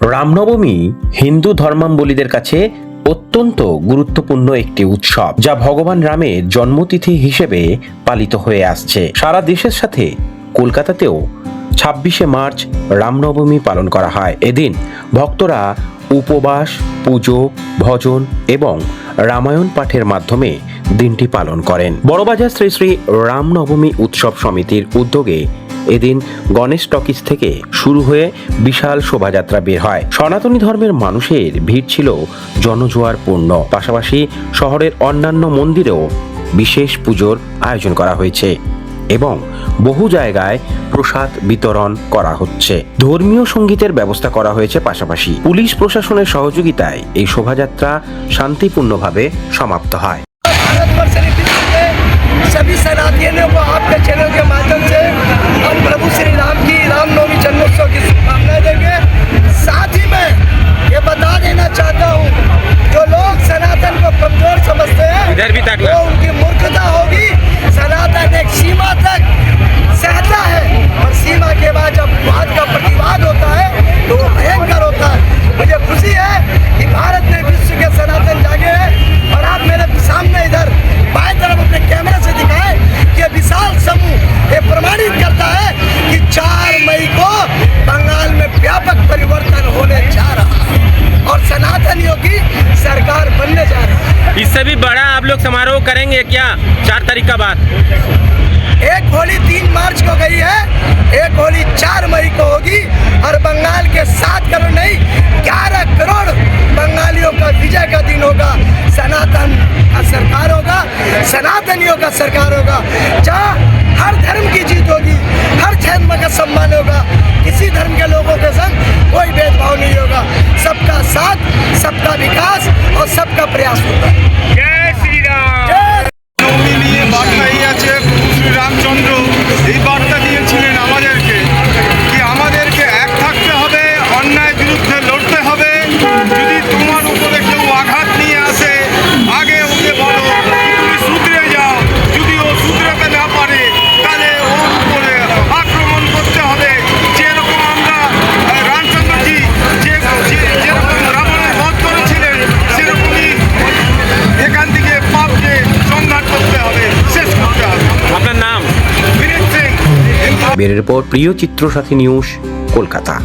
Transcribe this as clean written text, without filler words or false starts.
রামনবমী হিন্দু ধর্মাবলম্বীদের কাছে অত্যন্ত গুরুত্বপূর্ণ একটি উৎসব, যা ভগবান রামের জন্মতিথি হিসেবে পালিত হয়ে আসছে। সারা দেশের সাথে কলকাতাতেও 26শে মার্চ রামনবমী পালন করা হয়। এদিন ভক্তরা উপবাস, পুজো, ভজন এবং রামায়ণ পাঠের মাধ্যমে দিনটি পালন করেন। বড়বাজার শ্রী শ্রী রামনবমী উৎসব সমিতির উদ্যোগে এদিন গণেশ টকিজ থেকে শুরু হয়ে বিশাল শোভাযাত্রা বের হয়। সনাতনী ধর্মের মানুষের ভিড় ছিল জনজোয়ার পূর্ণ। পাশাপাশি শহরের অন্যান্য মন্দিরেও বিশেষ পুজোর আয়োজন করা হয়েছে এবং বহু জায়গায় প্রসাদ বিতরণ করা হচ্ছে। ধর্মীয় সঙ্গীতের ব্যবস্থা করা হয়েছে। পাশাপাশি পুলিশ প্রশাসনের সহযোগিতায় এই শোভাযাত্রা শান্তিপূর্ণভাবে সমাপ্ত হয়। सभी सनातनियों को आपके चैनल के माध्यम से हम प्रभु श्री राम की रामनवमी जन्मोत्सव की शुभकामनाएं देंगे। साथ ही मैं ये बता देना चाहता हूँ, जो लोग सनातन को कमजोर समझते हैं वो उनकी मूर्खता होगी। सनातन एक सीमा तक सहता है और सीमा के बाद जब वाद का प्रतिवाद होता है तो वो भयंकर होता है। मुझे खुशी है कि भारत में विश्व के सनातन जागे हैं और आप मेरे सामने इधर बाएं तरफ अपने कैमरे से दिखाएं कि विशाल समूह ये प्रमाणित करता है कि 4 मई को बंगाल में व्यापक परिवर्तन होने जा रहा है और सनातनियों की सरकार बनने जा रही है। इससे भी बड़ा आप लोग समारोह करेंगे क्या 4 तारीख का बाद? एक होली 3 मार्च को गई है, एक होली 4 मई को होगी और बंगाल के 7 करोड़ नहीं 11 करोड़ बंगालियों का विजय का दिन होगा। सनातन का सरकार होगा, सनातनियों का सरकार होगा, जहाँ हर धर्म की जीत होगी, हर धर्म का सम्मान होगा, किसी धर्म के लोगों के संग कोई भेदभाव नहीं होगा। सबका साथ, सबका विकास और सबका प्रयास होगा। जय श्री राम। নবমী নিয়ে বার্তাই আছে। শ্রী রামচন্দ্র এই বার্তা দিয়েছিলেন আমাদেরকে কি আমাদেরকে এক থাকতে হবে, অন্যায় বিরুদ্ধে লড়তে হবে। যদি তোমার উপরে কেউ আঘাত নিয়ে আসে আগে ওকে বলো তুমি শুধরে যাও। যদি ও শুধরাতে না পারে তাহলে ওর উপরে আক্রমণ করতে হবে। যেরকম আমরা রামচন্দ্রজি যেরকম রাবণের বধ করেছিলেন সেরকমই এখান থেকে পাপকে সংঘাত করতে হবে, শেষ করতে হবে। আপনার নাম? বীরেন সিং। বের রিপোর্ট, প্রিয় চিত্র সাথী নিউজ, কলকাতা।